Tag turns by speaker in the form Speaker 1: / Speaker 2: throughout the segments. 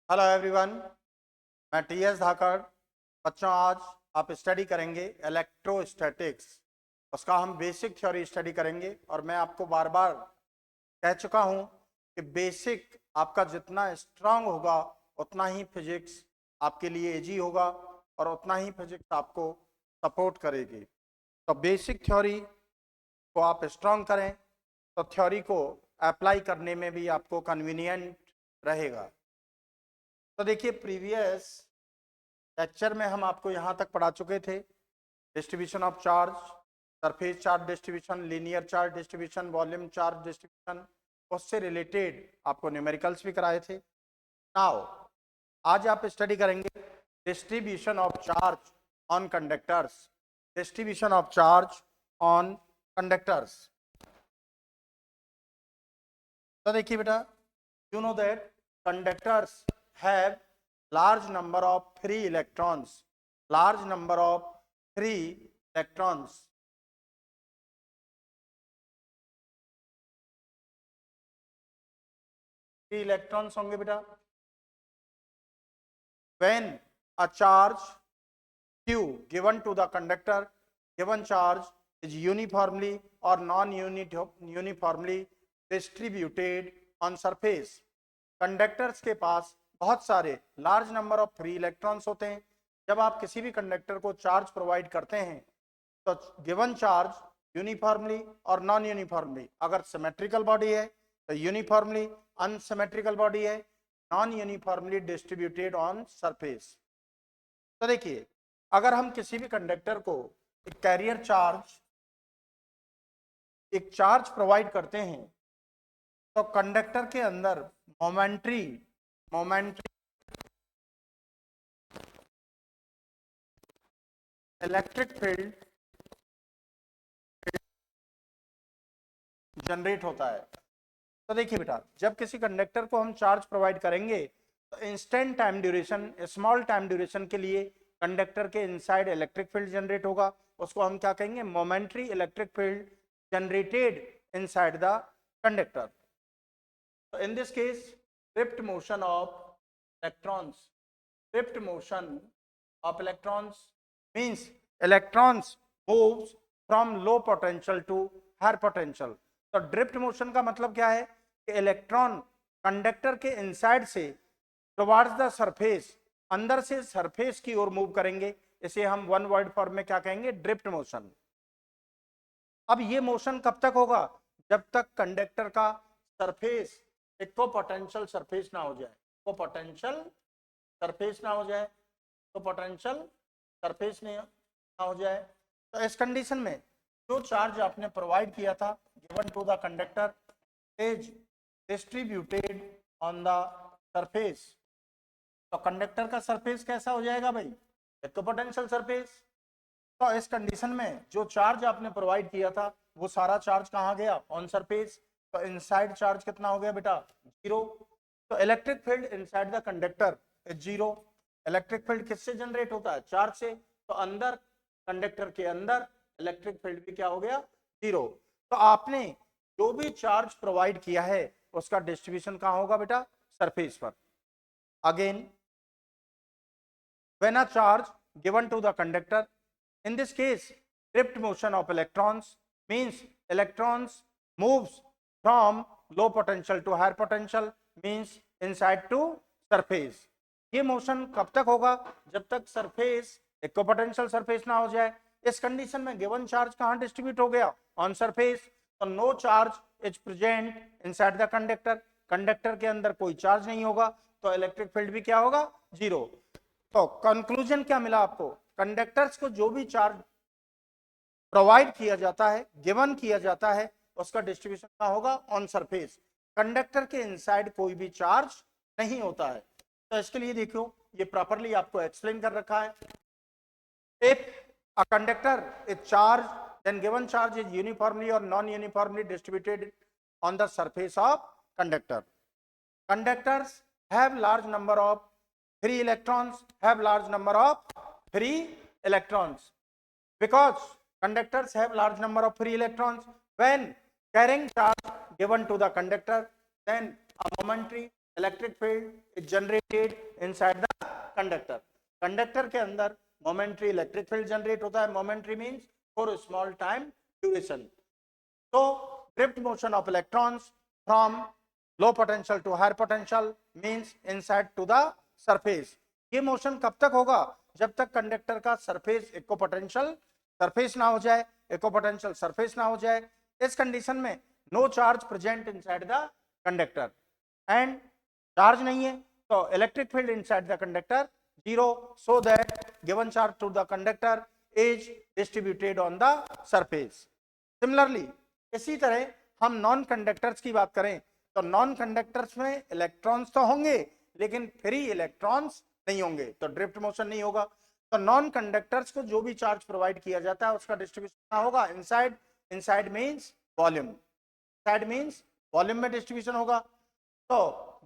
Speaker 1: Hello everyone, मैं TS धाकड़। बच्चों, आज आप स्टडी करेंगे इलेक्ट्रोस्टैटिक्स। उसका हम बेसिक थ्योरी स्टडी करेंगे और मैं आपको बार बार कह चुका हूं कि बेसिक आपका जितना स्ट्रांग होगा उतना ही फिजिक्स आपके लिए इजी होगा और उतना ही फिजिक्स आपको सपोर्ट करेगी। तो बेसिक थ्योरी को आप स्ट्रांग करें तो थ्योरी को अप्लाई करने में भी आपको कन्वीनियंट रहेगा। तो देखिए, प्रीवियस लेक्चर में हम आपको यहाँ तक पढ़ा चुके थे distribution of charge, surface charge distribution, linear charge distribution, volume charge distribution. उससे रिलेटेड आपको न्यूमेरिकल्स भी कराए थे। नाउ आज आप स्टडी करेंगे distribution of charge on conductors. Distribution of charge on conductors. तो देखिए बेटा, you know that conductors have large number of free electrons. Large number of free electrons. Free electrons होंगे बेटा when a charge q given to the conductor, given charge is uniformly or non-uniformly distributed on surface. Conductors के पास बहुत सारे large number of free electrons होते हैं। जब आप किसी भी कंडक्टर को चार्ज प्रोवाइड करते हैं तो गिवन चार्ज यूनिफॉर्मली और नॉन यूनिफॉर्मली, अगर सिमेट्रिकल बॉडी है तो यूनिफॉर्मली, अनसिमेट्रिकल बॉडी है non uniformly distributed on surface. तो देखिए, अगर हम किसी भी कंडक्टर को एक कैरियर चार्ज, एक चार्ज प्रोवाइड करते हैं तो कंडक्टर के अंदर मोमेंट्री इलेक्ट्रिक फील्ड जनरेट होता है। तो देखिए बेटा, जब किसी कंडक्टर को हम चार्ज प्रोवाइड करेंगे तो instant time duration, small time duration के लिए कंडक्टर के इनसाइड इलेक्ट्रिक फील्ड जनरेट होगा। उसको हम क्या कहेंगे? Momentary electric field generated inside the conductor. So in this case, drift motion of electrons, drift motion of electrons means electrons moves from low potential to higher potential. तो drift motion का मतलब क्या है कि इलेक्ट्रॉन कंडक्टर के inside से towards the surface, अंदर से सरफेस की ओर मूव करेंगे। इसे हम वन वर्ड फॉर्म में क्या कहेंगे? Drift motion. अब ये मोशन कब तक होगा? जब तक कंडक्टर का सरफेस इक्को पोटेंशियल सरफेस ना हो जाए। इक्को पोटेंशियल सरफेस ना हो जाए, तो पोटेंशियल सरफेस ना हो जाए। तो इस कंडीशन में जो चार्ज आपने प्रोवाइड किया था given to the conductor is distributed on the surface. तो कंडक्टर का सरफेस कैसा हो जाएगा भाई? इक्को पोटेंशियल सरफेस। तो इस कंडीशन में जो चार्ज आपने प्रोवाइड किया था वो सारा चार्ज कहाँ गया? On surface. तो इनसाइड चार्ज कितना हो गया बेटा? जीरो। तो electric field inside the conductor is zero. Electric field किससे जनरेट होता है? चार्ज से। तो अंदर कंडक्टर के अंदर इलेक्ट्रिक फील्ड भी क्या हो गया? जीरो। तो आपने जो भी चार्ज प्रोवाइड किया है उसका डिस्ट्रीब्यूशन कहाँ होगा बेटा? सरफेस पर। Again, when a charge given to the conductor, in this case drift motion of electrons means electrons moves from low potential to higher potential, means inside to surface. ये motion कब तक होगा? जब तक सरफेस इक्को potential surface ना हो जाए। इस कंडीशन में गिवन चार्ज कहाँ डिस्ट्रीब्यूट हो गया? On surface. तो no charge is present inside the conductor. Conductor के अंदर कोई चार्ज नहीं होगा, तो इलेक्ट्रिक फील्ड भी क्या होगा? जीरो। तो कंक्लूजन क्या मिला आपको? कंडक्टर्स को जो भी चार्ज प्रोवाइड किया जाता है, गिवन किया जाता है, उसका डिस्ट्रीब्यूशन क्या होगा? On surface. कंडक्टर के इनसाइड कोई भी चार्ज नहीं होता है। तो इसके लिए देखो, ये प्रॉपरली आपको एक्सप्लेन कर रखा है। If a conductor is charge, then given charge is uniformly or non-uniformly distributed on the surface of conductor. Conductors have large number of free electrons, because conductors have large number of free electrons. When carrying charge given to the conductor, then a momentary electric field is generated inside the conductor. Conductor के अंदर momentary electric field generate होता है। Momentary means for small time duration. तो drift motion of electrons from low potential to higher potential means inside to the surface। ये motion कब तक होगा? जब तक कंडक्टर का सरफेस इक्को पोटेंशियल सरफेस ना हो जाए, इक्को पोटेंशियल सरफेस ना हो जाए। इस कंडीशन में no charge present inside the conductor and charge नहीं है तो electric field inside the conductor zero, so that given charge to the conductor is distributed on the surface. Similarly इसी तरह हम नॉन कंडक्टर्स की बात करें तो नॉन कंडक्टर्स में इलेक्ट्रॉन्स तो होंगे लेकिन फ्री इलेक्ट्रॉन्स नहीं होंगे, तो ड्रिफ्ट मोशन नहीं होगा। तो नॉन कंडक्टर्स को जो भी चार्ज प्रोवाइड किया जाता है उसका डिस्ट्रीब्यूशन क्या होगा? Inside. Inside means volume, inside means volume में डिस्ट्रीब्यूशन होगा। तो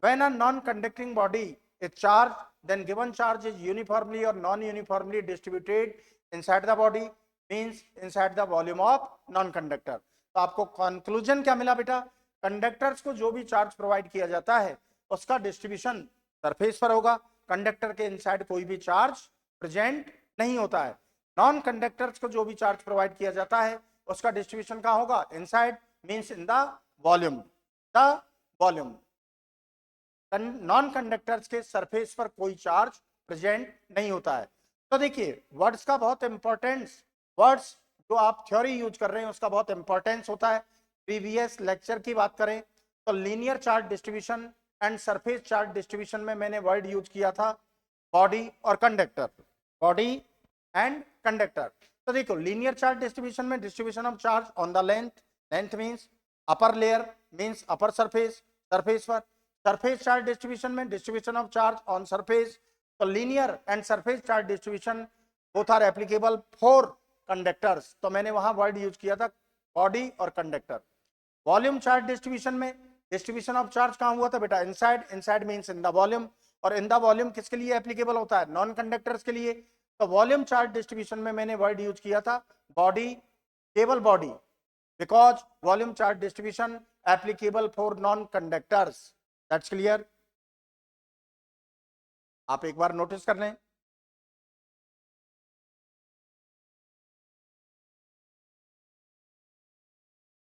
Speaker 1: when a non conducting body is charge then given charge is uniformly और non uniformly distributed inside the body means inside the volume of non conductor. तो आपको conclusion क्या मिला बेटा? Conductors को जो भी चार्ज प्रोवाइड किया जाता है उसका डिस्ट्रीब्यूशन सरफेस पर होगा। कंडक्टर के इनसाइड कोई भी चार्ज प्रेजेंट नहीं होता है। नॉन कंडक्टर्स को जो भी चार्ज प्रोवाइड किया जाता है उसका डिस्ट्रीब्यूशन कहाँ होगा? Inside means in the volume, the volume. Non conductors के सरफेस पर कोई चार्ज प्रेजेंट नहीं होता है। तो देखिए वर्ड्स का बहुत इंपॉर्टेंस, वर्ड्स जो आप थ्योरी यूज कर रहे हैं उसका बहुत इंपॉर्टेंस होता है। प्रीवियस लेक्चर की बात करें तो linear charge distribution and surface charge distribution में मैंने वर्ड यूज किया था बॉडी और कंडक्टर, बॉडी एंड कंडक्टर। तो देखो लीनियर चार्ज डिस्ट्रीब्यूशन में distribution of charge on the length, length means upper layer means upper surface, surface पर। Surface charge distribution में distribution of charge on surface. तो linear and surface charge distribution both are applicable for conductors, तो मैंने वहां word use किया था body और conductor. Volume charge distribution में डिस्ट्रीब्यूशन ऑफ चार्ज कहां हुआ था बेटा? Inside, inside means in the volume, और इन द वॉल्यूम किसके लिए एप्लीकेबल होता है? नॉन कंडक्टर्स के लिए। तो वॉल्यूम चार्ज डिस्ट्रीब्यूशन में मैंने वर्ड यूज किया था बॉडी, केवल body, because volume charge distribution applicable for non conductors. That's clear? आप एक बार नोटिस कर लें।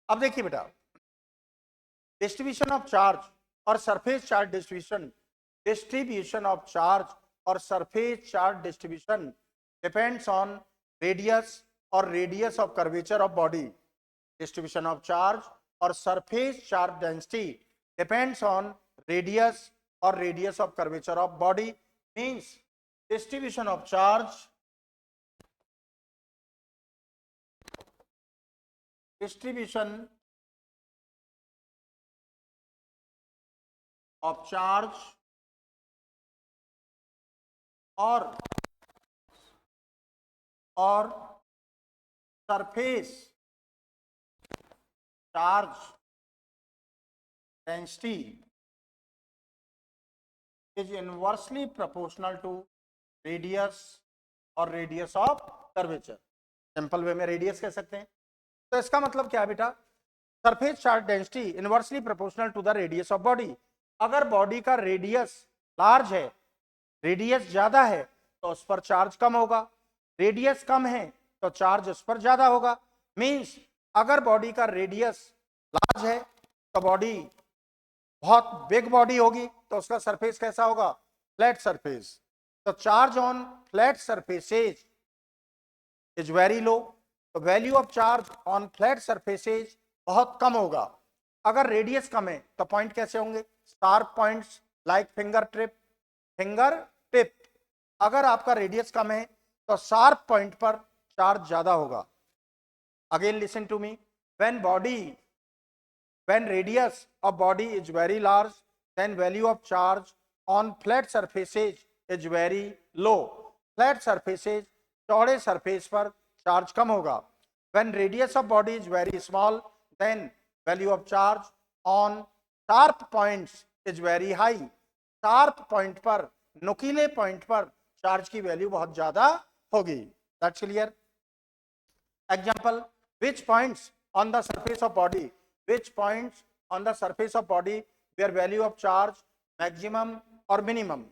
Speaker 1: अब देखिए बेटा डिस्ट्रीब्यूशन ऑफ चार्ज और surface charge distribution, distribution of charge और surface charge distribution depends on radius और radius of curvature of body. Distribution of charge और surface charge density depends on radius और radius of curvature of body means distribution of charge, distribution of charge और surface charge density is inversely proportional to radius और radius of curvature। Simple way में radius कह सकते हैं। तो इसका मतलब क्या है बेटा? Surface charge density inversely proportional to the radius of body. अगर बॉडी का रेडियस लार्ज है, रेडियस ज्यादा है तो उस पर चार्ज कम होगा, रेडियस कम है तो चार्ज उस पर ज्यादा होगा। मींस अगर बॉडी का रेडियस लार्ज है तो बॉडी बहुत बिग बॉडी होगी तो उसका सरफेस कैसा होगा? Flat surface. तो charge on flat surfaces is very low, तो value of charge on flat surfaces बहुत कम होगा। अगर रेडियस कम है तो पॉइंट कैसे होंगे? Sharp points like finger tip, finger tip. अगर आपका रेडियस कम है तो शार्प पॉइंट पर चार्ज ज्यादा होगा। Again listen to me, when radius of body is very large then value of charge on flat surfaces is very low। Flat surfaces, चौड़े surface पर charge कम होगा। when radius of body is very small then value of charge on sharp points is very high। Sharp point पर, नुकीले point पर charge की value बहुत ज्यादा होगी। That's clear? Example, which points on the surface of body, which points on the surface of body where value of charge maximum और minimum.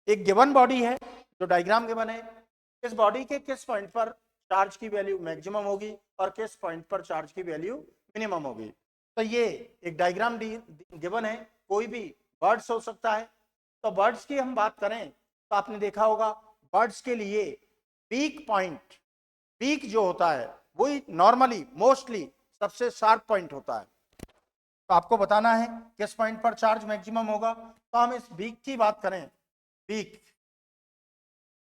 Speaker 1: एक given body है जो डायग्राम गिवन है, इस बॉडी के किस पॉइंट पर चार्ज की वैल्यू मैक्सिमम होगी और किस पॉइंट पर चार्ज की वैल्यू मिनिमम होगी। तो ये एक डायग्राम गिवन है, कोई भी बर्ड्स हो सकता है। तो बर्ड्स की हम बात करें तो आपने देखा होगा बर्ड्स के लिए पीक पॉइंट, पीक जो होता है वही नॉर्मली मोस्टली सबसे शार्प पॉइंट होता है। तो आपको बताना है किस पॉइंट पर चार्ज मैक्सिमम होगा। तो हम इस पीक की बात करें, पीक,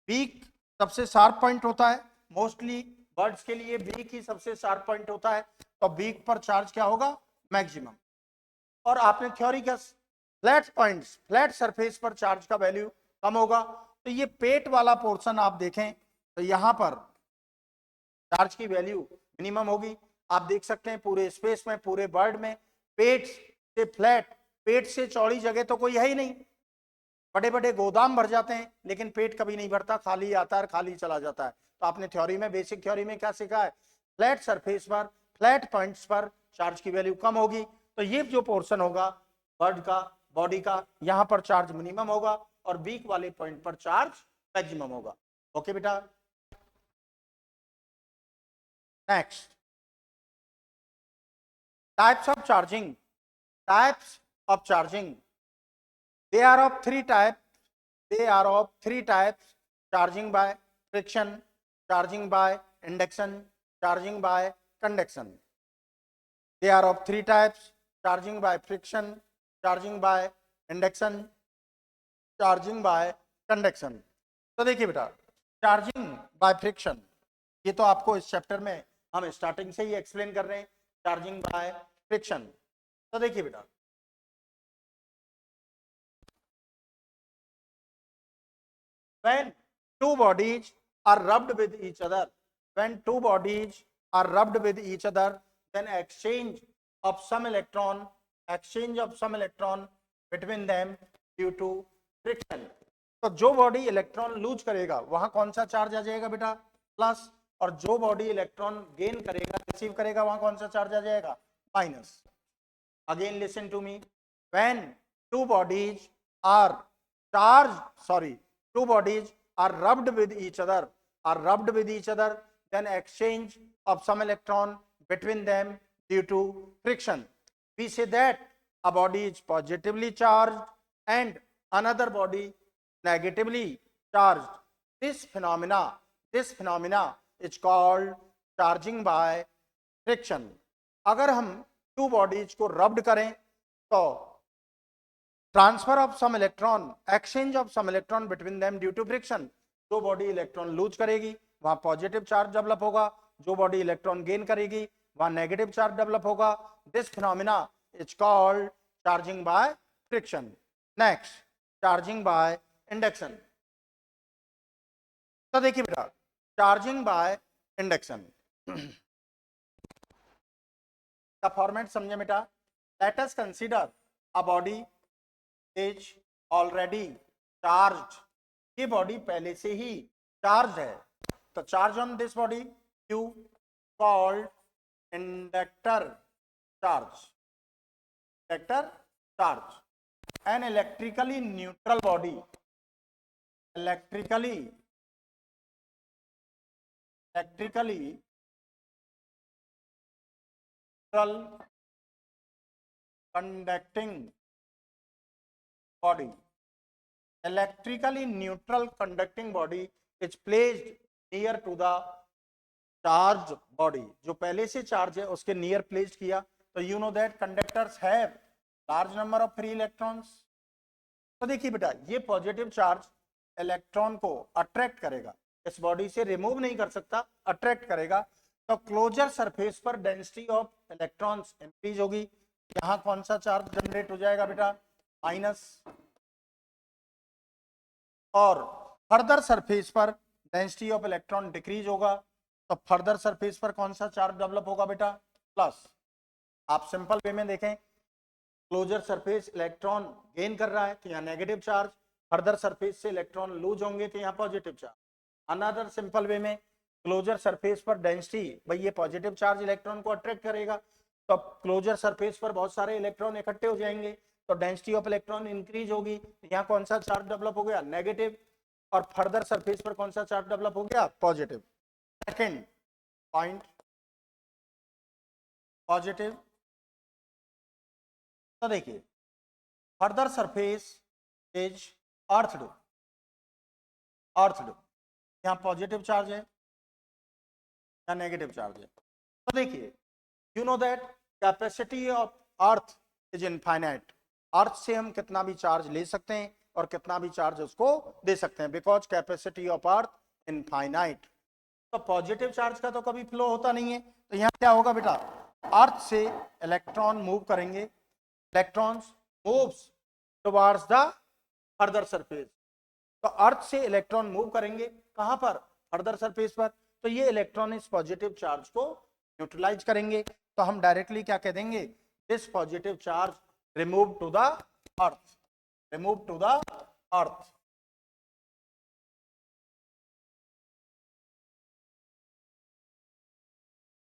Speaker 1: पीक सबसे शार्प पॉइंट होता है, मोस्टली बर्ड्स के लिए बीक ही सबसे शार्प पॉइंट होता है। तो बीक पर चार्ज क्या होगा, मैक्सिमम। और आपने थ्योरी का फ्लैट पॉइंट्स, फ्लैट सरफेस पर चार्ज का वैल्यू कम होगा। तो ये पेट वाला पोर्शन आप देखें तो यहां पर चार्ज की वैल्यू मिनिमम होगी। आप देख सकते हैं पूरे स्पेस में, पूरे बर्ड में पेट से फ्लैट, पेट से चौड़ी जगह तो कोई है ही नहीं। बड़े बड़े गोदाम भर जाते हैं लेकिन पेट कभी नहीं भरता, खाली आता है खाली चला जाता है। तो आपने थ्योरी में, बेसिक थ्योरी में क्या सीखा है, फ्लैट सरफेस पर, फ्लैट पॉइंट्स पर चार्ज की वैल्यू कम होगी। तो ये जो पोर्शन होगा बर्ड का, बॉडी का, यहां पर चार्ज मिनिमम होगा और बीक वाले पॉइंट पर चार्ज मैक्सिमम होगा। ओके बेटा, next types of charging. Types of charging, they are of three types, they are of three types: charging by friction, charging by induction, charging by conduction. They are of three types: charging by friction, charging by induction, charging by conduction. तो देखिए बेटा, charging by friction, ये तो आपको इस chapter में हम starting से ही एक्सप्लेन कर रहे हैं, चार्जिंग बाय फ्रिक्शन। तो देखिए बेटा, when two bodies are rubbed with each other, when two bodies are rubbed with each other, then exchange of some electron, exchange of some electron between them due to friction. तो जो body electron loose करेगा वहां कौन सा charge आ जाएगा बेटा, plus, और जो बॉडी इलेक्ट्रॉन गेन करेगा, रिसीव करेगा, वहां कौन सा चार्ज आ जाएगा, minus. Again listen to me, when two bodies are charged, sorry, two bodies are rubbed with each other, are rubbed with each other, then exchange of some electron between them due to friction. We say that a body is positively charged and another body negatively charged. This phenomena is called charging by friction. अगर हम to bodies को rubbed करें तो transfer of some electron, exchange of some electron between them due to friction. जो body electron lose करेगी वहां positive charge develop होगा, जो बॉडी इलेक्ट्रॉन गेन करेगी वहां नेगेटिव चार्ज डेवलप होगा। This phenomena is called charging by friction. Next, charging by induction. तो देखिए बेटा, चार्जिंग बाय इंडक्शन का फॉर्मेट समझे बेटा। Let us consider a body is already charged, ये बॉडी पहले से ही चार्ज है। तो charge on this body Q called inductor charge, inductor charge. An electrically neutral body, electrically neutral conducting body, electrically neutral conducting body is placed near to the charged body. जो पहले से charge है उसके near placed किया। तो you know that conductors have large number of free electrons. तो देखिए बेटा, ये पॉजिटिव चार्ज इलेक्ट्रॉन को अट्रैक्ट करेगा, इस बॉडी से रिमूव नहीं कर सकता, अट्रैक्ट करेगा। तो क्लोजर सरफेस पर डेंसिटी ऑफ इलेक्ट्रॉन्स इंक्रीज होगी। यहां कौन सा चार्ज जनरेट हो जाएगा बेटा, माइनस। और फर्दर सरफेस पर डेंसिटी ऑफ इलेक्ट्रॉन डिक्रीज होगा। तो फर्दर सरफेस पर कौन सा चार्ज डेवलप होगा बेटा, प्लस। आप सिंपल वे में देखें, क्लोजर सरफेस इलेक्ट्रॉन गेन कर रहा है तो यहाँ नेगेटिव चार्ज, फर्दर सरफेस से इलेक्ट्रॉन लूज होंगे तो यहाँ positive charge. Another simple way में, क्लोजर सरफेस पर डेंसिटी, भाई ये पॉजिटिव चार्ज इलेक्ट्रॉन को अट्रैक्ट करेगा, तो क्लोजर सरफेस पर बहुत सारे इलेक्ट्रॉन इकट्ठे हो जाएंगे, तो डेंसिटी ऑफ इलेक्ट्रॉन इंक्रीज होगी, यहाँ कौन सा चार्ज डेवलप हो गया, नेगेटिव, और फर्दर सरफेस पर कौन सा चार्ज डेवलप हो गया, पॉजिटिव। Second point, positive. तो देखिए फर्दर सरफेस इज अर्थड, अर्थड, यहाँ पॉजिटिव चार्ज है, यहाँ नेगेटिव चार्ज है। तो देखिए you know that capacity of earth is infinite, earth से हम कितना भी चार्ज ले सकते हैं और कितना भी चार्ज उसको दे सकते हैं, because capacity of earth infinite. तो पॉजिटिव चार्ज का तो कभी फ्लो होता नहीं है, तो यहाँ क्या होगा बेटा, अर्थ से इलेक्ट्रॉन मूव करेंगे, electrons moves towards the further surface. तो अर्थ से इलेक्ट्रॉन मूव करेंगे कहां पर, फर्दर सरफेस पर, तो ये इलेक्ट्रॉन इस पॉजिटिव चार्ज को न्यूट्रलाइज करेंगे। तो हम डायरेक्टली क्या कह देंगे, this positive charge remove to the earth, remove to the earth.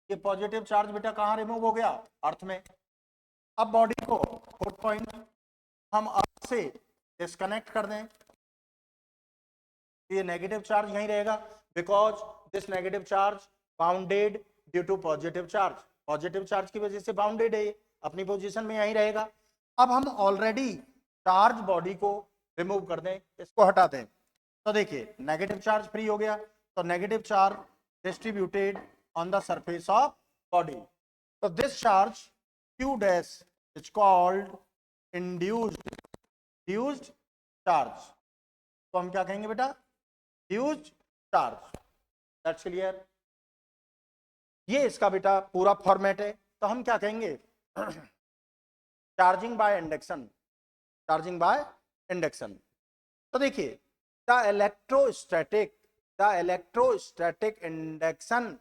Speaker 1: ये पॉजिटिव चार्ज बेटा कहां रिमूव हो गया, अर्थ में। अब बॉडी को फोर्थ पॉइंट, हम अर्थ से डिस्कनेक्ट कर दें, ये नेगेटिव चार्ज यहीं रहेगा, because this negative charge bounded due to positive charge, positive charge की वजह से बाउंडेड है, अपनी पोजीशन में यहीं रहेगा। अब हम ऑलरेडी चार्ज बॉडी को रिमूव कर दें, इसको हटा दें, तो देखिए नेगेटिव चार्ज फ्री हो गया, तो negative charge distributed on the surface of body. तो this charge q dash is called induced charge. तो हम क्या कहेंगे बेटा, induced चार्ज, दैट्स क्लियर। ये इसका बेटा पूरा फॉर्मेट है, तो हम क्या कहेंगे, charging by induction, charging by induction. तो देखिए the electrostatic induction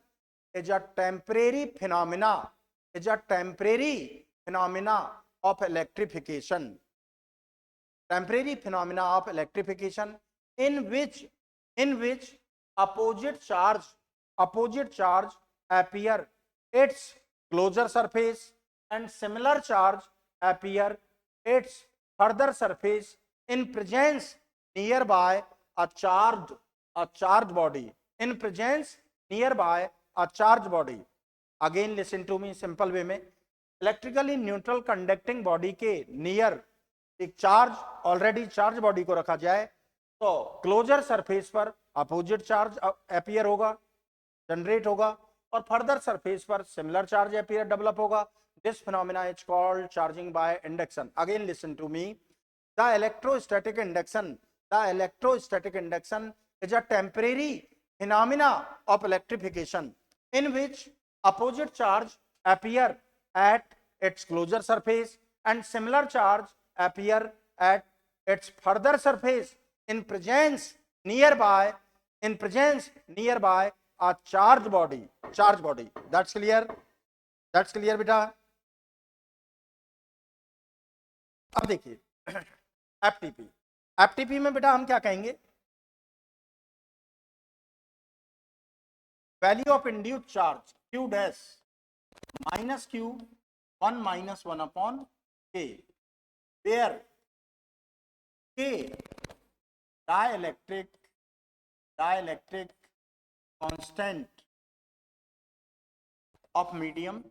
Speaker 1: is a temporary phenomena, is a temporary phenomena of electrification, temporary phenomena of electrification in which opposite charge appear its closer surface and similar charge appear its further surface in presence nearby a charged body, in presence nearby a charged body। Again listen to me simple way में, electrically neutral conducting body के near एक charge, already charge body को रखा जाए, तो closer surface पर opposite charge appear होगा, generate होगा, और फर्दर सरफेस पर सिमिलर चार्ज अपीयर डेवलप होगा। This phenomena is called charging by induction. Again listen to me, the electrostatic induction is a temporary phenomena of electrification in which opposite charge appear at its closer surface and similar charge appear at its further surface in presence nearby a charged body, that's clear, बेटा। अब देखिए FTP में बेटा हम क्या कहेंगे, value of induced charge q dash minus q 1 minus 1 upon k, where k dielectric constant of medium,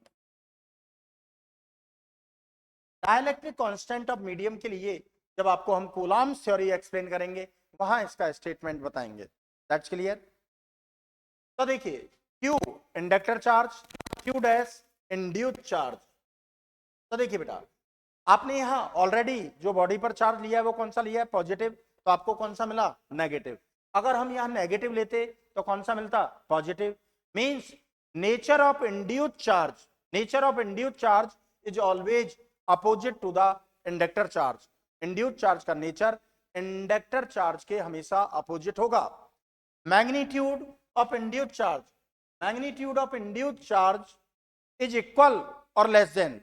Speaker 1: dielectric constant of medium के लिए जब आपको हम कूलॉम्स थ्योरी एक्सप्लेन करेंगे वहां इसका स्टेटमेंट बताएंगे, दैट्स क्लियर। तो देखिए Q inductor charge, Q dash induced charge. तो देखिए बेटा आपने यहाँ ऑलरेडी जो बॉडी पर चार्ज लिया है वो कौन सा लिया है, पॉजिटिव, तो आपको कौन सा मिला, नेगेटिव। अगर हम यहाँ नेगेटिव लेते तो कौन सा मिलता, positive. Means nature of induced charge is always opposite to the inductor charge. Induced charge का नेचर इंडक्टर चार्ज के हमेशा अपोजिट होगा। Magnitude of induced charge is equal or less than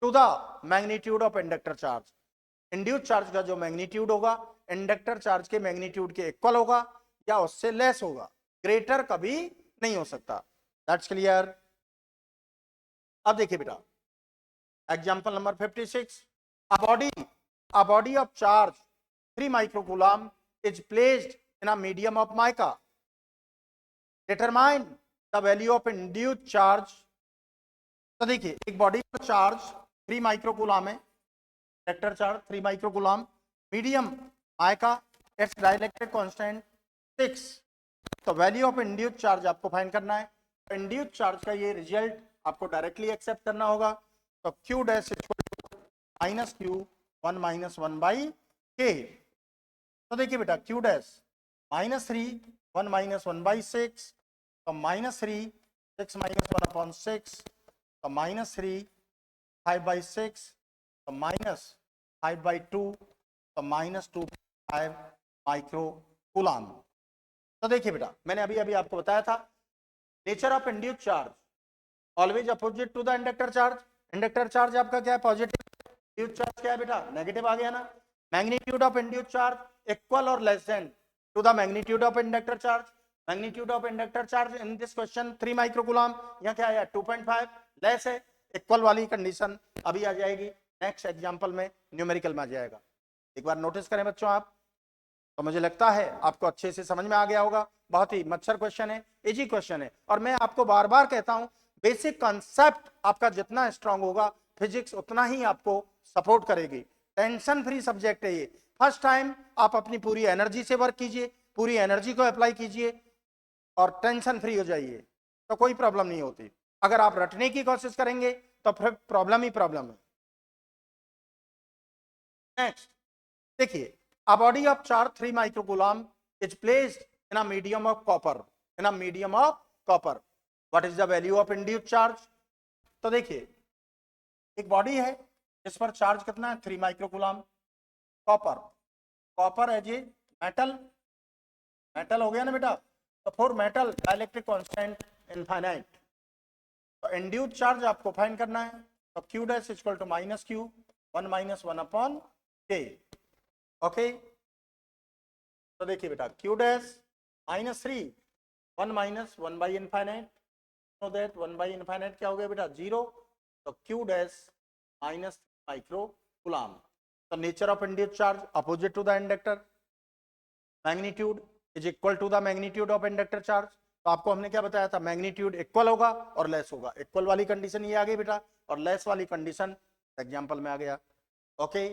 Speaker 1: to the magnitude of inductor charge। induced charge का जो magnitude होगा inductor charge के magnitude के इक्वल होगा या उससे लेस होगा, ग्रेटर कभी नहीं हो सकता, दैट्स क्लियर। अब देखिए बेटा example number 56, a body of charge 3 microcoulomb is placed in a medium of mica. Determine the value of induced charge. तो देखिए एक बॉडी का चार्ज 3 माइक्रोकूलम है, vector charge 3 microcoulomb, medium mica, it's dielectric constant 6. तो value of induced charge आपको find करना है. Induced charge का ये रिजल्ट आपको डायरेक्टली एक्सेप्ट करना होगा. तो Q dash equal minus Q 1 minus 1 by के. तो देखिए बेटा क्यू डैश -3 1 माइनस 1 बाई 6, तो -3 6 माइनस 1 अपॉन 6, तो -3 5 बाई 6, तो -5 बाई 2, तो -2.5 माइक्रोकूलम. तो देखिए बेटा मैंने अभी अभी आपको बताया था nature of induced charge always opposite to the inductor charge. Inductor charge आपका क्या है? पॉजिटिव. इंड्यूस्ड चार्ज क्या है बेटा? नेगेटिव आ गया ना. Magnitude of induced charge equal और less than to the magnitude of inductor charge. Magnitude of inductor charge in this question 3 microcoulomb, यहाँ क्या आया 2.5, लेस है. इक्वल वाली कंडीशन अभी आ जाएगी नेक्स्ट एग्जांपल में, न्यूमेरिकल में आ जाएगा. एक बार नोटिस करें बच्चों आप, तो मुझे लगता है आपको अच्छे से समझ में आ गया होगा. बहुत ही मच्छर क्वेश्चन है, इजी क्वेश्चन है, और मैं आपको बार बार कहता हूं बेसिक कॉन्सेप्ट आपका जितना स्ट्रांग होगा फिजिक्स उतना ही आपको सपोर्ट करेगी. टेंशन फ्री सब्जेक्ट है ये. फर्स्ट टाइम आप अपनी पूरी एनर्जी से वर्क कीजिए, पूरी एनर्जी को अप्लाई कीजिए और टेंशन फ्री हो जाइए, तो कोई प्रॉब्लम नहीं होती. अगर आप रटने की कोशिश करेंगे तो फिर प्रॉब्लम ही प्रॉब्लम है. नेक्स्ट देखिए, a body of charge 3 microcoulomb is placed in a medium of copper. In a medium of copper. What is the value of induced charge? तो देखिए एक बॉडी है जिस पर चार्ज कितना है 3 microcoulomb. Copper, copper as a metal, metal हो गया ना बेटा. तो for metal dielectric constant infinite. तो इंड्यूस्ड चार्ज आपको फाइंड करना है. तो Q dash equal to minus Q 1 minus 1 upon K. Okay, तो देखिए बेटा Q dash -3 1 minus 1 by infinite, so that 1 by infinite क्या हो गया बेटा 0. तो क्यू डैश -3 माइक्रोकूलम. तो nature of induced charge opposite to the inductor, magnitude is equal to the magnitude of inductor charge. तो आपको हमने क्या बताया था? मैग्नीट्यूड इक्वल होगा और लेस होगा. इक्वल वाली कंडीशन ये आ गई बेटा, और लेस वाली कंडीशन एग्जाम्पल में आ गया. ओके,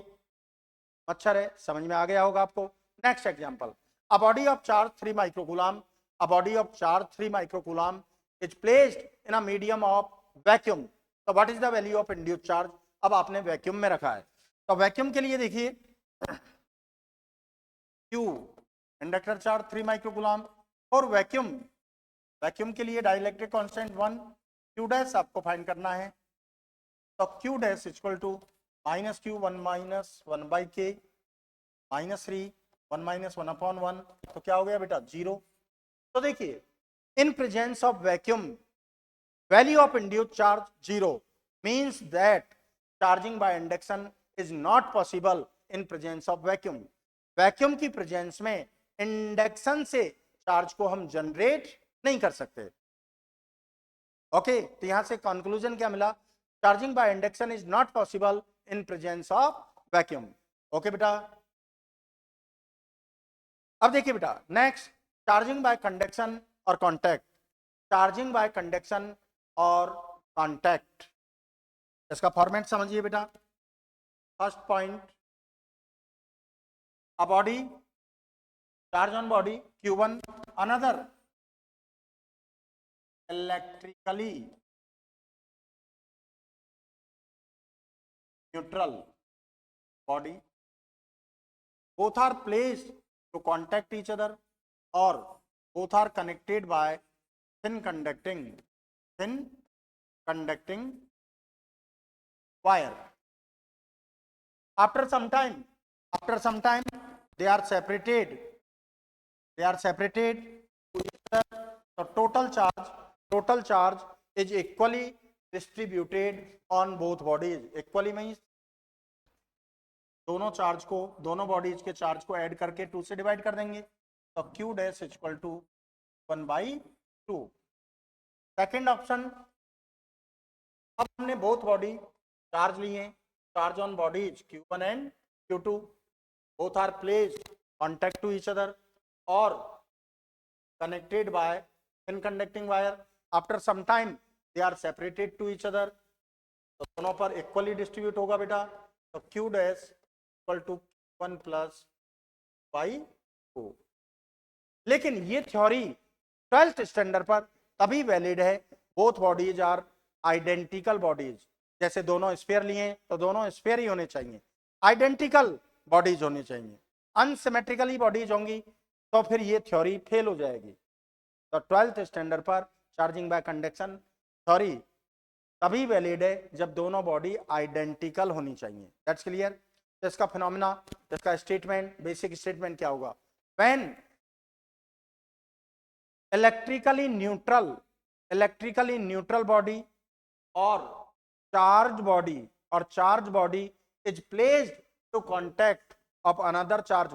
Speaker 1: अच्छा है, समझ में आ गया होगा आपको. Next example, a body of charge 3 microcoulomb, a body of charge 3 microcoulomb is placed in a medium of vacuum. तो what is the value of induced charge? अब आपने वैक्यूम में रखा है. तो वैक्यूम के लिए देखिए Q इंडक्टर चार्ज 3 माइक्रोकूलम और वैक्यूम, वैक्यूम के लिए डाइलेक्ट्रिक कांस्टेंट 1. Q डैश आपको फाइंड करना है. तो Q dash equal to minus Q 1 minus 1 by K, -3 1 minus 1 upon 1, तो क्या हो गया बेटा 0. तो देखिए in presence of vacuum value of induced charge 0 means that charging by induction is not possible in presence of vacuum. Vacuum की presence में induction से चार्ज को हम जनरेट नहीं कर सकते. ओके, तो यहां से कंक्लूजन क्या मिला? Charging by induction is not possible in presence of vacuum. Okay बेटा, अब देखिए बेटा नेक्स्ट चार्जिंग बाय कंडक्शन और कांटेक्ट. चार्जिंग बाय कंडक्शन और कांटेक्ट, इसका फॉर्मेट समझिए बेटा. First point, a body charge on body Q1, another electrically neutral body, both are placed to contact each other or both are connected by thin conducting wire. After some time they are separated to each other. So total charge is equally distributed on both bodies. Equally means दोनों charge को, दोनों bodies के charge को add करके 2 से divide कर देंगे. तो Q dash equal to 1/2. Second option, अब हमने बोथ बॉडी चार्ज लिए, charge on bodies Q1 and Q2, both are placed contact to each other or connected by thin conducting wire. After some time they are separated to each other, तो दोनों पर equally distribute होगा बेटा, तो Q dash equal to Q1 plus by 2। लेकिन ये theory 12th standard पर तभी वैलिड है, both bodies are identical bodies, जैसे दोनों स्फीयर लिए तो दोनों स्फीयर ही होने चाहिए, आइडेंटिकल बॉडीज होनी चाहिए, अनसिमेट्रिकली बॉडीज होंगी तो फिर ये थ्योरी फेल हो जाएगी। तो 12th स्टैंडर्ड पर चार्जिंग बाय कंडक्शन थ्योरी तभी वैलिड है जब दोनों बॉडी आइडेंटिकल होनी चाहिए। That's clear. तो इसका फिनोमिना, इसका स्टेटमेंट, बेसिक स्टेटमेंट क्या होगा, व्हेन इलेक्ट्रिकली न्यूट्रल बॉडी और charge body is placed to contact of another charge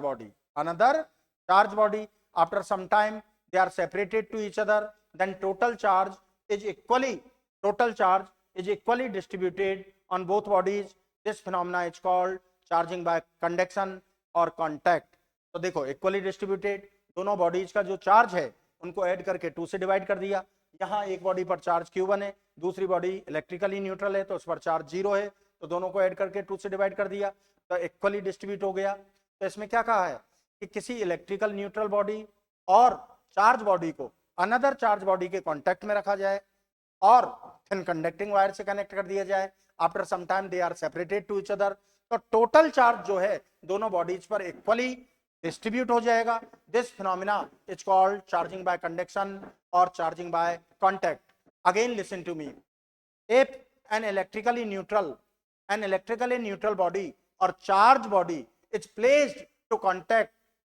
Speaker 1: body after some time they are separated to each other, then total charge is equally distributed on both bodies. This phenomena is called charging by conduction or contact. तो देखो equally distributed, दोनों bodies का जो charge है उनको add करके 2 से divide कर दिया। यहाँ एक बॉडी पर चार्ज Q1 है, दूसरी बॉडी इलेक्ट्रिकली न्यूट्रल है तो उस पर चार्ज 0 है, तो दोनों को ऐड करके 2 से डिवाइड कर दिया तो इक्वली डिस्ट्रीब्यूट हो गया। तो इसमें क्या कहा है कि किसी इलेक्ट्रिकल न्यूट्रल बॉडी और चार्ज बॉडी को अनदर चार्ज बॉडी के कांटेक्ट में रखा जाए और थिन कंडक्टिंग वायर से कनेक्ट कर दिया जाए, after some time they are separated to each other, तो टोटल चार्ज जो है दोनों बॉडीज पर इक्वली डिस्ट्रीब्यूट हो जाएगा। This phenomena is called charging by conduction और charging by contact. Again listen to me, if an electrically neutral body और charge body is placed to contact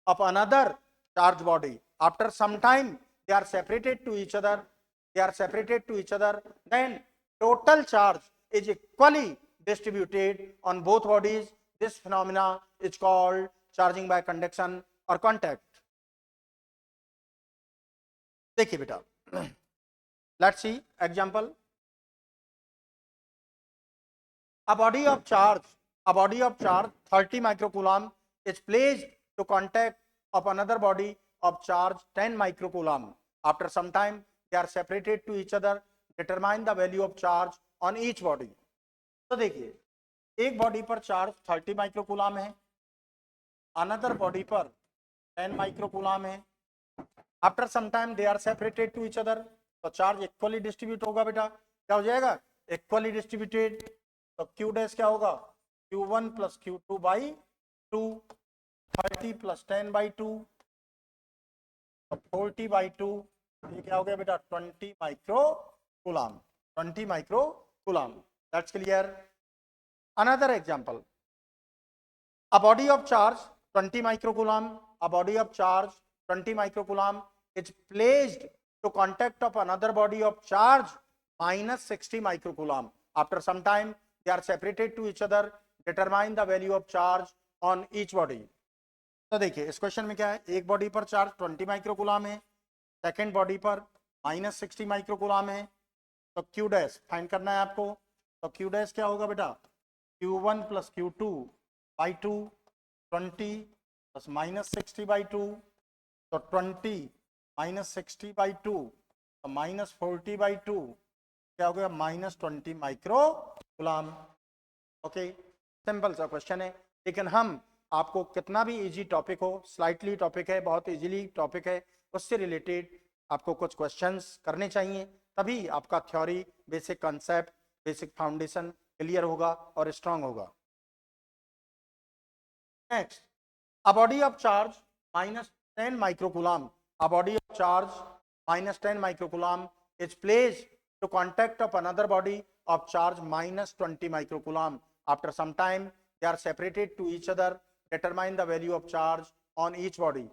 Speaker 1: of another charge body, after some time they are separated to each other, then total charge is equally distributed on both bodies. This phenomena is called charging by conduction or contact. देखिए बेटा, let's see example. A body of charge 30 microcoulomb is placed to contact of another body of charge 10 microcoulomb. After some time they are separated to each other. Determine the value of charge on each body. तो देखिए, एक body पर charge 30 microcoulomb है, another body पर 10 microcoulomb है, after some time they are separated to each other, तो charge equally distribute होगा बेटा, क्या हो जाएगा, इक्वली डिस्ट्रीब्यूटेड। तो Q डैश क्या होगा, Q1 plus Q2 by 2, 30 plus 10 by 2, 40 by 2, ये क्या हो गया बेटा 20 microcoulomb. That's clear. Another example, a body of charge 20 microcoulomb is placed to contact of another body of charge minus 60 microcoulomb. After some time they are separated to each other. Determine the value of charge on each body. तो देखिए इस question में क्या है, एक body पर charge 20 microcoulomb है, second body पर माइनस 60 माइक्रोकूलम है, तो Q डैश फाइंड करना है आपको। तो Q डैश क्या होगा बेटा, Q1 plus Q2 by 2, 20 plus minus 60 by 2, तो 20 माइनस 60 बाई 2 तो माइनस 40 बाई 2, क्या हो गया माइनस 20 माइक्रोकूलम। ओके, सिंपल सा क्वेश्चन है, लेकिन हम आपको कितना भी इजी टॉपिक हो, स्लाइटली टॉपिक है, बहुत इजीली टॉपिक है, उससे रिलेटेड आपको कुछ क्वेश्चंस करने चाहिए, तभी आपका theory, basic concept, basic foundation clear होगा और स्ट्रांग होगा। Next, a body of charge minus 10 microcoulomb, a body of charge minus 10 microcoulomb is placed to contact of another body of charge minus 20 microcoulomb. After some time they are separated to each other. Determine the value of charge on each body.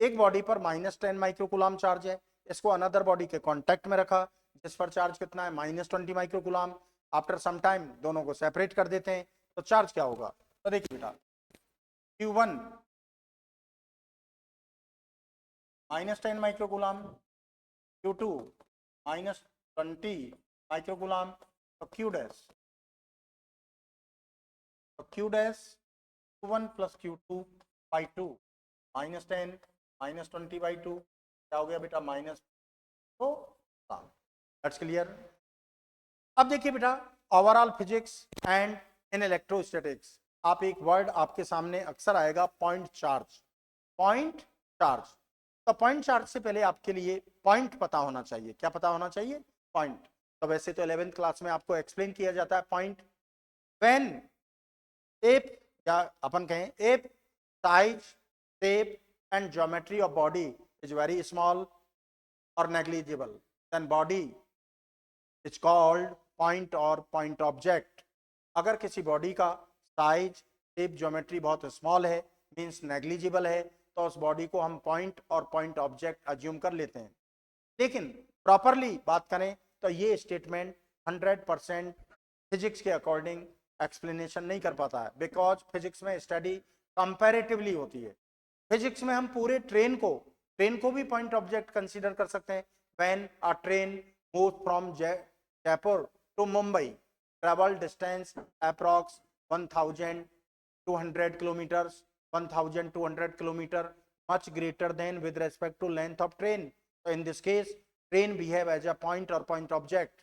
Speaker 1: एक body पर minus 10 microcoulomb charge है, इसको another body के contact में रखा जिस पर charge कितना है minus 20 microcoulomb. After some time दोनों को सेपरेट कर देते हैं तो चार्ज क्या होगा, तो देखिए बेटा Q1 minus 10 microcoulomb, Q2 minus 20 microcoulomb, तो Q डैश तो q dash q1 plus q2 by 2 -10 -20 by 2 क्या हो गया बेटा माइनस, तो दैट्स क्लियर। अब देखिए बेटा overall physics and in electrostatics, आप एक वर्ड आपके सामने अक्सर आएगा पॉइंट चार्ज। पॉइंट चार्ज, तो पॉइंट चार्ज से पहले आपके लिए पॉइंट पता होना चाहिए। क्या पता होना चाहिए? पॉइंट। तो वैसे तो 11th क्लास में आपको एक्सप्लेन किया जाता है पॉइंट। व्हेन इफ, या अपन कहें if size shape and geometry of body is very small और negligible then body is called point और पॉइंट ऑब्जेक्ट। अगर किसी बॉडी का साइज शेप ज्योमेट्री बहुत स्मॉल है, मींस नेग्लिजिबल है, तो उस बॉडी को हम पॉइंट और पॉइंट ऑब्जेक्ट अज्यूम कर लेते हैं। लेकिन प्रॉपरली बात करें तो ये स्टेटमेंट 100% फिजिक्स के अकॉर्डिंग एक्सप्लेनेशन नहीं कर पाता है, बिकॉज फिजिक्स में स्टडी कंपैरेटिवली होती है। फिजिक्स में हम पूरे ट्रेन को भी पॉइंट ऑब्जेक्ट कंसीडर कर सकते हैं। When a train move from Jaipur to Mumbai, travel distance approx 1200 kilometres, 1200 kilometre much greater than with respect to length of train. So in this case train behave as a point or point object.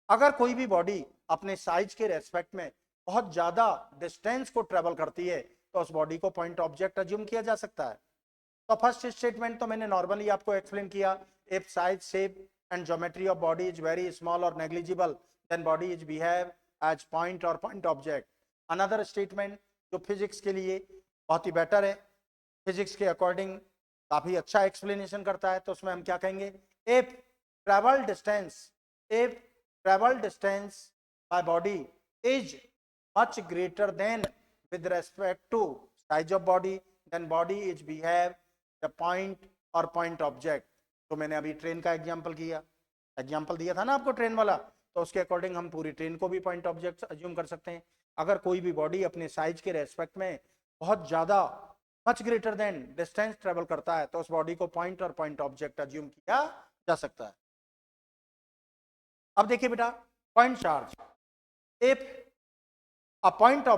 Speaker 1: अगर कोई भी body अपने size के respect में बहुत ज्यादा distance को travel करती है तो उस बॉडी को पॉइंट ऑब्जेक्ट अज्यूम किया जा सकता है। तो फर्स्ट स्टेटमेंट तो मैंने नॉर्मली आपको एक्सप्लेन किया, if size shape and geometry of body is very small और negligible then body is behave as point और पॉइंट ऑब्जेक्ट। अनदर स्टेटमेंट जो फिजिक्स के लिए बहुत ही बेटर है, फिजिक्स के अकॉर्डिंग काफी अच्छा एक्सप्लेनेशन करता है, तो उसमें हम क्या कहेंगे, if travel distance by body is much greater than with respect to size of body then body is behave the point और पॉइंट ऑब्जेक्ट। तो मैंने अभी ट्रेन का एग्जांपल दिया था ना आपको ट्रेन वाला, तो उसके अकॉर्डिंग हम पूरी ट्रेन को भी पॉइंट ऑब्जेक्ट अज्यूम कर सकते हैं। अगर कोई भी बॉडी अपने साइज के रेस्पेक्ट में बहुत ज्यादा much greater then distance travel करता है तो उस बॉडी को पॉइंट और पॉइंट ऑब्जेक्ट अज्यूम किया जा सकता है। अब देखिए बेटा point charge, if a point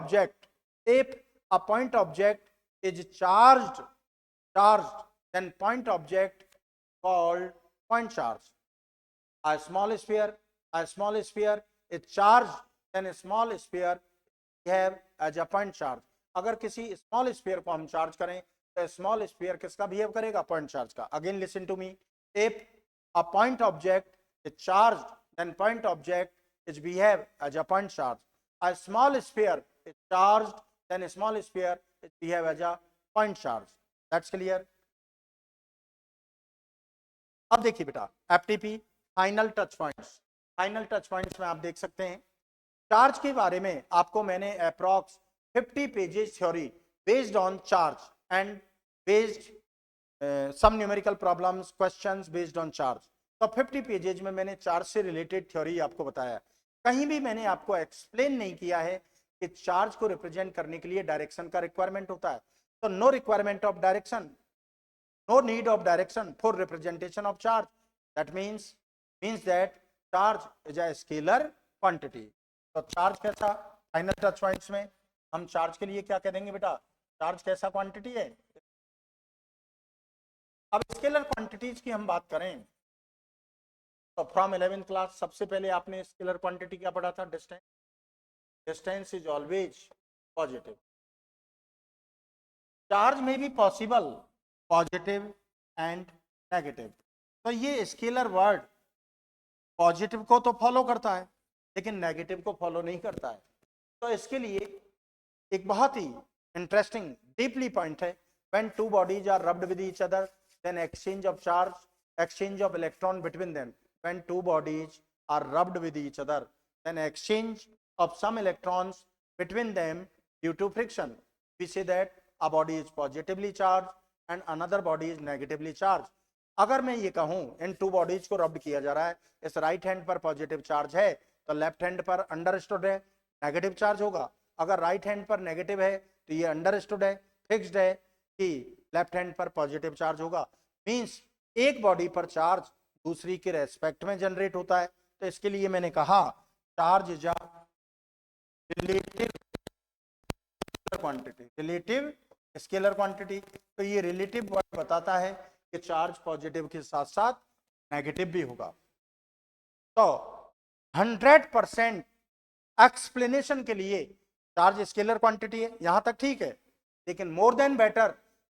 Speaker 1: object is charged then point object called point charge. A small sphere is charged, then a small sphere have as a point charge. अगर किसी small sphere को हम चार्ज करें तो small sphere किसका behave करेगा, point charge का। Again listen to me, if a point object is charged then point object is behave as a point charge. A small sphere is charged then small sphere is behave as a point charge. That's clear. अब देखिए बेटा FTP final touch points में आप देख सकते हैं charge के बारे में आपको मैंने approx 50 pages theory based on charge and based some numerical problems questions based on charge, तो 50 पेजेज में मैंने चार्ज से रिलेटेड थ्योरी आपको बताया। कहीं भी मैंने आपको एक्सप्लेन नहीं किया है कि चार्ज को रिप्रेजेंट करने के लिए डायरेक्शन का रिक्वायरमेंट होता है। तो no requirement of direction, no need of direction for representation of charge. That means that charge is a scalar quantity. तो चार्ज कैसा, फाइनल टच पॉइंट्स में हम चार्ज के लिए क्या कह देंगे बेटा, चार्ज कैसा क्वांटिटी है। अब स्केलर क्वांटिटीज की हम बात करें तो फ्रॉम 11th क्लास सबसे पहले आपने स्केलर क्वांटिटी क्या पढ़ा था, distance is always positive. Charge में भी पॉसिबल पॉजिटिव एंड नेगेटिव। तो ये स्केलर वर्ड पॉजिटिव को तो फॉलो करता है लेकिन नेगेटिव को फॉलो नहीं करता है। तो इसके लिए एक बहुत ही इंटरेस्टिंग डीपली पॉइंट है, when two bodies are rubbed with each other then exchange of charge, exchange of electron between them. When two bodies are rubbed with each other then exchange of some electrons between them due to friction, we say that a body is positively charge and another body is negatively charge. अगर मैं ये कहूं इन two bodies को rubbed किया जा रहा है, इस राइट हैंड पर पॉजिटिव चार्ज है तो लेफ्ट हैंड पर अंडरस्टूड है नेगेटिव चार्ज होगा। अगर राइट हैंड पर नेगेटिव है तो ये अंडरस्टूड है, फिक्स्ड है कि लेफ्ट हैंड पर पॉजिटिव चार्ज होगा। मींस एक बॉडी पर चार्ज दूसरी के रेस्पेक्ट में जनरेट होता है। तो इसके लिए मैंने कहा charge is a relative quantity, relative scalar quantity. तो ये रिलेटिव वर्ड बताता है कि चार्ज पॉजिटिव के साथ साथ नेगेटिव भी होगा। तो 100% एक्सप्लेनेशन के लिए चार्ज स्केलर क्वांटिटी है, यहां तक ठीक है, लेकिन more than better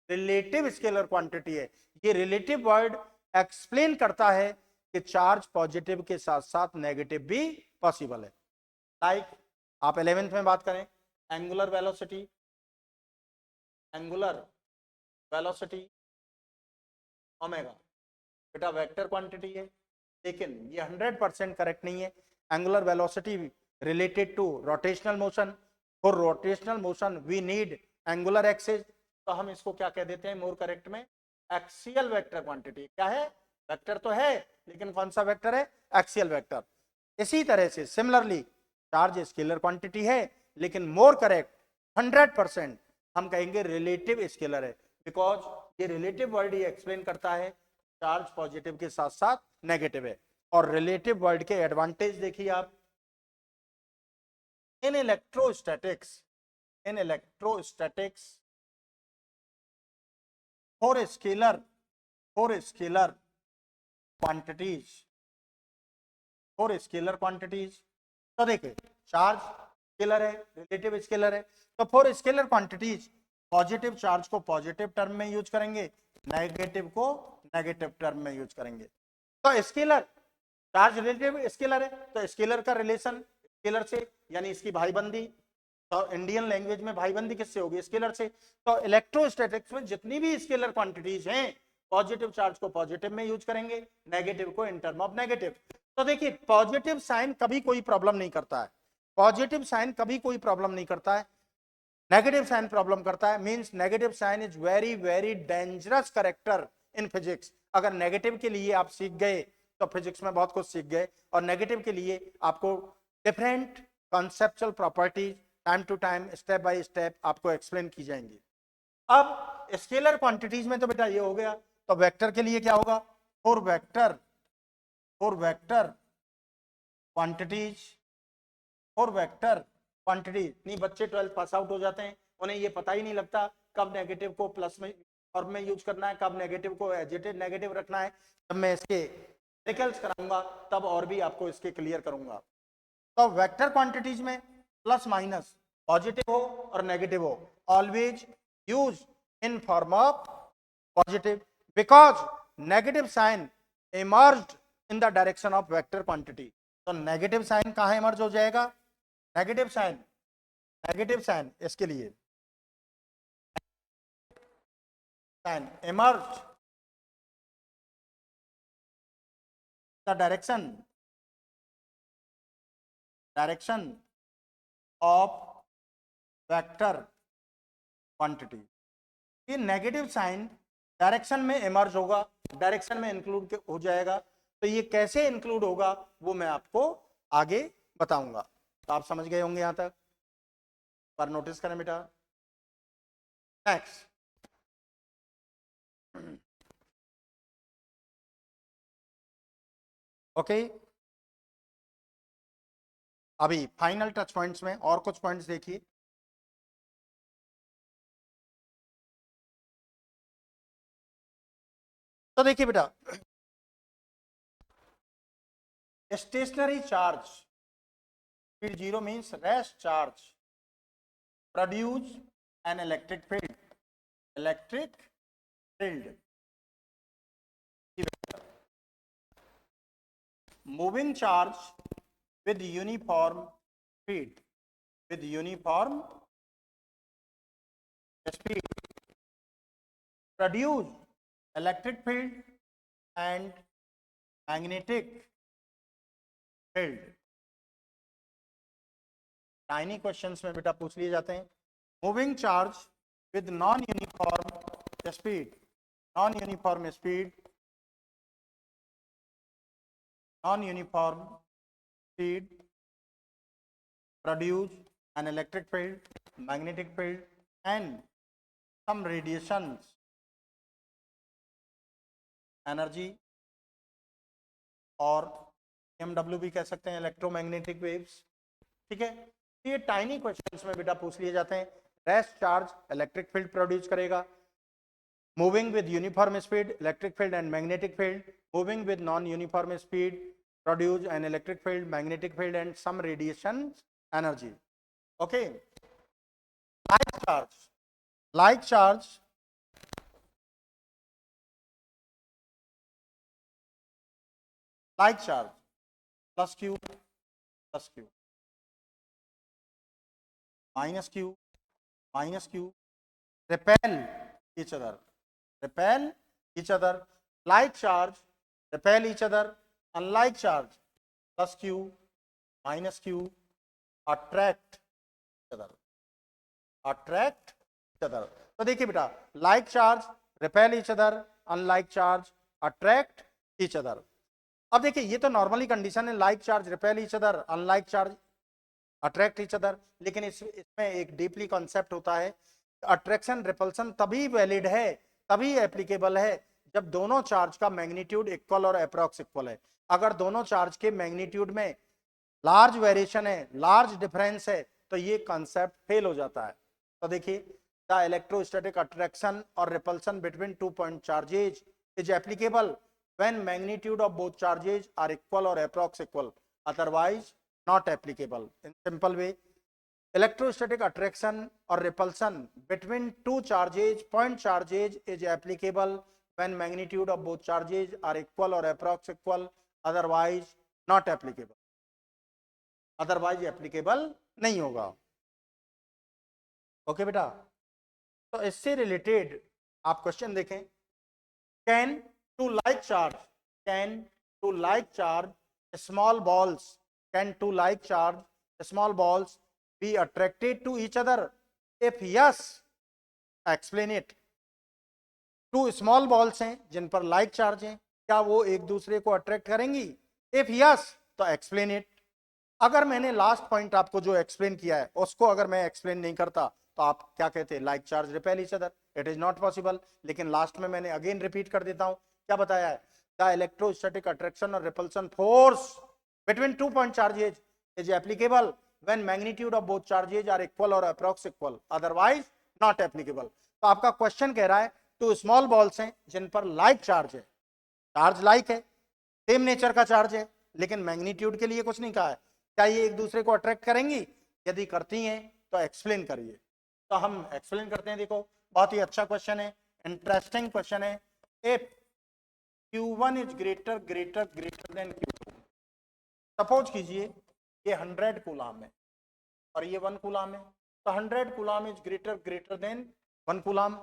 Speaker 1: relative scalar quantity है। ये रिलेटिव वर्ड एक्सप्लेन करता है कि चार्ज पॉजिटिव के साथ साथ नेगेटिव भी पॉसिबल है। लाइक आप 11th में बात करें, angular velocity, angular velocity omega, बेटा वेक्टर क्वांटिटी है, लेकिन ये 100% करेक्ट नहीं है। Angular velocity related to rotational motion, for rotational motion we need angular axis, तो हम इसको क्या कह देते हैं मोर करेक्ट में, एक्सियल वेक्टर क्वांटिटी। क्या है, वेक्टर तो है, लेकिन कौन सा वेक्टर है, एक्सियल वेक्टर। इसी तरह से सिमिलरली चार्ज स्केलर क्वांटिटी है, लेकिन मोर करेक्ट 100% हम कहेंगे रिलेटिव स्केलर है, बिकॉज ये रिलेटिव वर्ड ही एक्सप्लेन करता है चार्ज पॉजिटिव के साथ साथ नेगेटिव है। और रिलेटिव वर्ड के एडवांटेज देखिए आप, in electrostatics, in electrostatics for scalar quantities, for scalar quantities, तो देखिए चार्ज स्केलर है, रिलेटिव स्केलर है, तो for scalar quantities positive charge को पॉजिटिव टर्म में यूज करेंगे, नेगेटिव को नेगेटिव टर्म में यूज करेंगे। तो स्केलर चार्ज रिलेटिव स्केलर है, तो स्केलर का रिलेशन स्केलर से, यानी इसकी भाईबंदी, तो इंडियन लैंग्वेज में भाईबंदी किससे होगी, स्केलर से। तो इलेक्ट्रोस्टैटिक्स में जितनी भी स्केलर क्वांटिटीज हैं, पॉजिटिव चार्ज को पॉजिटिव में यूज करेंगे, नेगेटिव को इन टर्म ऑफ नेगेटिव। तो देखिए पॉजिटिव साइन कभी कोई प्रॉब्लम नहीं करता है, पॉजिटिव साइन कभी कोई प्रॉब्लम नहीं करता है, नेगेटिव साइन प्रॉब्लम करता है। Means negative sign is very very dangerous character in physics. अगर नेगेटिव के लिए आप सीख गए तो फिजिक्स में बहुत कुछ सीख गए, और नेगेटिव के लिए आपको different conceptual properties time to time step by step आपको एक्सप्लेन की जाएंगी। अब स्केलर क्वांटिटीज में तो बेटा ये हो गया, तो वेक्टर के लिए क्या होगा, for vector quantities, for vector quantities. नहीं, बच्चे 12th पास आउट हो जाते हैं, उन्हें ये पता ही नहीं लगता कब नेगेटिव को प्लस में फॉर्म में यूज करना है, कब नेगेटिव को एजिटेड नेगेटिव रखना है। जब मैं इसके निकल्स कराऊंगा तब और भी आपको इसके क्लियर करूंगा। तो वेक्टर क्वांटिटीज में प्लस माइनस पॉजिटिव हो और नेगेटिव हो, always use in form of positive, because negative sign emerged in the direction of vector quantity. तो नेगेटिव साइन कहां इमर्ज हो जाएगा, नेगेटिव साइन इसके लिए sign emerge the direction of vector quantity. ये नेगेटिव साइन डायरेक्शन में emerge होगा, direction में इंक्लूड हो जाएगा। तो ये कैसे इंक्लूड होगा वो मैं आपको आगे बताऊंगा। तो आप समझ गए होंगे यहां तक, पर नोटिस करें बेटा। नेक्स्ट, ओके, अभी फाइनल टच पॉइंट्स में और कुछ पॉइंट्स देखिए। तो देखिए बेटा, स्टेशनरी चार्ज, फिर zero means rest charge, produce an electric field, electric field, moving charge with uniform speed, with uniform speed produce electric field and magnetic field। Tiny questions में बेटा पूछ लिए जाते हैं। Moving charge with non uniform speed, non uniform speed, non uniform speed produce an electric field, magnetic field and some radiations energy, और MW भी कह सकते हैं, इलेक्ट्रोमैग्नेटिक वेव्स। ठीक है, ये टाइनी क्वेश्चंस में बेटा पूछ लिए जाते हैं। Rest charge electric field produce करेगा. Moving with uniform speed electric field and magnetic field. Moving with non uniform speed produce an electric field, magnetic field and some radiation energy. Okay. Like charge, like charge, like charge plus q plus q minus q minus q repel each other, repel each other. Like charge repel each other, unlike charge plus q minus q attract each other, attract each other. तो देखिए बेटा, like charge repel each other, unlike charge attract each other. अब देखिए ये तो normally condition है, like charge repel each other, unlike charge attract each other. लेकिन इसमें एक डीपली कॉन्सेप्ट होता है. अट्रैक्शन रिपल्सन तभी वैलिड है, तभी एप्लीकेबल है जब दोनों चार्ज का मैग्नीट्यूड इक्वल और अप्रॉक्स इक्वल है. अगर दोनों चार्ज के मैग्नीट्यूड में लार्ज वेरिएशन है, लार्ज डिफरेंस है, तो ये कॉन्सेप्ट फेल हो जाता है. तो देखिए, द इलेक्ट्रोस्टैटिक अट्रैक्शन और repulsion between 2 point charges is applicable when magnitude of both charges are equal or approx equal, otherwise not applicable. In simple way, electrostatic attraction or repulsion between two charges, point charges, is applicable when magnitude of both charges are equal or approx equal, otherwise not applicable. Otherwise applicable नहीं होगा. Okay बेटा, तो इससे related आप question देखें. Can two like charge, can two like charge small balls, can two like charge small balls be attracted to each other? If yes, explain it. two small balls हैं जिन पर like charge हैं, क्या वो एक दूसरे को attract करेंगी? If yes, तो explain it. अगर मैंने लास्ट पॉइंट आपको जो एक्सप्लेन किया है उसको अगर मैं एक्सप्लेन नहीं करता तो आप क्या कहते हैं? Like charge repel each other. It is not possible. लेकिन लास्ट में मैंने अगेन रिपीट कर देता हूं, क्या बताया है? द इलेक्ट्रोस्टैटिक अट्रैक्शन और repulsion force between 2 point charges is applicable when magnitude of both charges are equal और approx equal, otherwise not applicable. तो आपका क्वेश्चन कह रहा है टू स्मॉल बॉल्स हैं जिन पर लाइक चार्ज है, चार्ज लाइक है, सेम नेचर का चार्ज है, लेकिन मैग्नीट्यूड के लिए कुछ नहीं कहा है. क्या ये एक दूसरे को अट्रैक्ट करेंगी? यदि करती हैं तो एक्सप्लेन करिए. तो हम एक्सप्लेन करते हैं. देखो, बहुत ही अच्छा क्वेश्चन है, इंटरेस्टिंग क्वेश्चन है. If Q1 is greater greater greater than Q2, suppose कीजिए ये 100 कूलाम है और ये 1 कूलाम है, तो 100 coulomb is greater greater then 1 coulomb.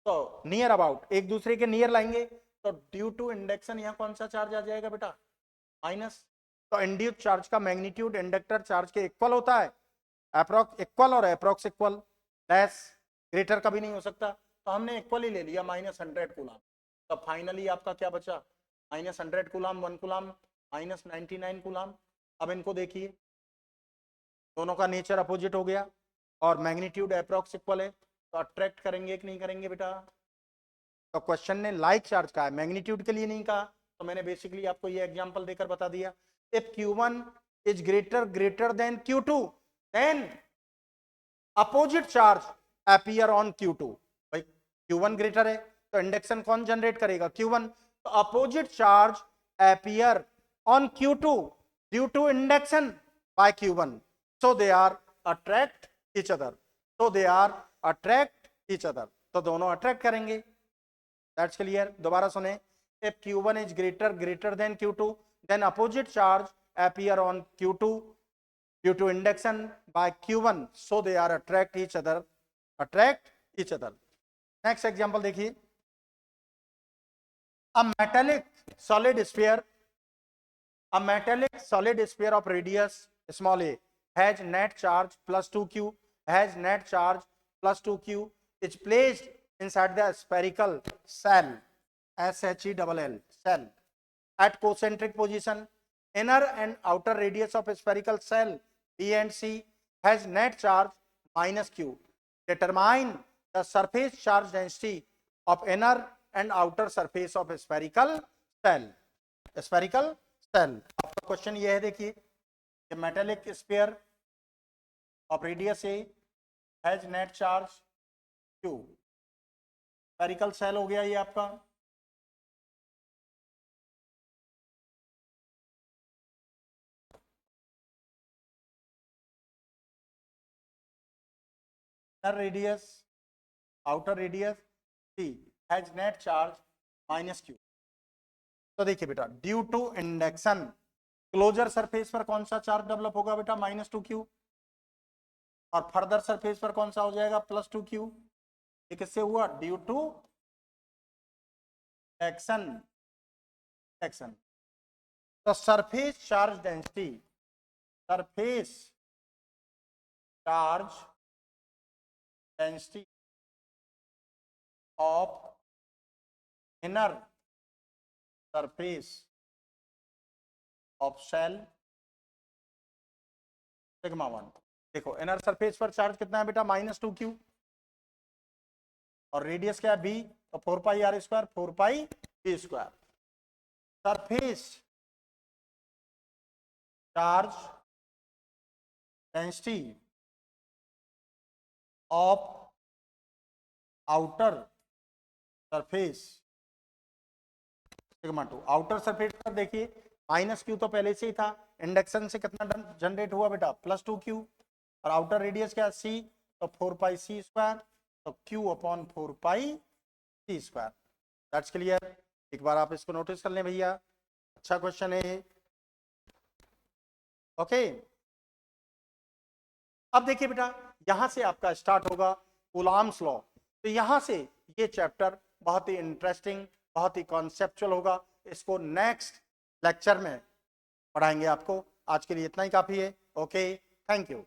Speaker 1: तो नियर अबाउट एक दूसरे के नियर लाएंगे, तो ड्यू टू इंडक्शन यहाँ कौन सा चार्ज आ जाएगा बेटा? माइनस. तो इंड्यूस चार्ज का मैग्नीट्यूड इंडक्टर चार्ज के इक्वल होता है, अप्रॉक्स इक्वल और अप्रॉक्स इक्वल, लेस ग्रेटर कभी नहीं हो सकता. तो हमने इक्वल ही ले लिया, -100 कूलाम. तो फाइनली आपका क्या बचा? -100 कूलाम 1 कूलाम माइनस 99 कूलाम. अब इनको देखिए, दोनों का नेचर अपोजिट हो गया और मैग्नीट्यूड अप्रॉक्स इक्वल है, तो अट्रैक्ट करेंगे कि नहीं करेंगे बेटा? तो क्वेश्चन ने लाइक चार्ज कहा है, मैग्नीट्यूड के लिए नहीं कहा. तो मैंने बेसिकली आपको ये एग्जांपल देकर बता दिया. If Q1 is greater greater than Q2, then opposite charge appear on Q2. भाई Q1 ग्रेटर है तो इंडक्शन कौन जनरेट करेगा? Q1. तो opposite charge appear on Q2 due to induction by Q1, so they are attract each other, so they are attract each other. तो दोनों attract करेंगे. That's clear. दोबारा सुने. If Q1 is greater than Q2, then opposite charge appear on Q2 due to induction by Q1, so they are attract each other. Next example देखिए. a metallic solid sphere of radius small a has net charge plus 2q, is placed inside the spherical shell SHELL cell at concentric position. Inner and outer radius of spherical shell B and C has net charge -q. Determine the surface charge density of inner and outer surface of spherical shell. आपका question ये है, देखिए, metallic sphere of radius A has net charge Q। Spherical shell हो गया ये आपका। inner radius, outer radius C has net charge minus Q। तो देखिए बेटा, due to induction closure surface पर कौन सा चार्ज डेवलप होगा बेटा, -2Q, और फर्दर सरफेस पर कौन सा हो जाएगा, +2Q। ये किससे हुआ, ड्यू टू एक्शन एक्शन। तो surface charge density, surface charge density of inner surface of shell sigma 1। देखो इनर सरफेस पर चार्ज कितना है बेटा, -2Q, और रेडियस क्या है b, तो 4πr², 4πp²। Surface charge density of outer surface sigma 2। Outer surface पर देखिए -Q तो पहले से ही था, इंडक्शन से कितना जनरेट हुआ बेटा, +2Q, और आउटर रेडियस क्या C, तो 4πc², तो Q/4πc²। That's clear. एक बार आप इसको नोटिस कर लें भैया, अच्छा क्वेश्चन है। ओके, अब देखिए बेटा, यहां से आपका स्टार्ट होगा कूलॉम्स लॉ। तो यहां से ये चैप्टर बहुत ही इंटरेस्टिंग, बहुत ही कॉन्सेप्चुअल होगा। इसको नेक्स्ट लेक्चर में पढ़ाएंगे आपको। आज के लिए इतना ही काफी है। Okay, thank you.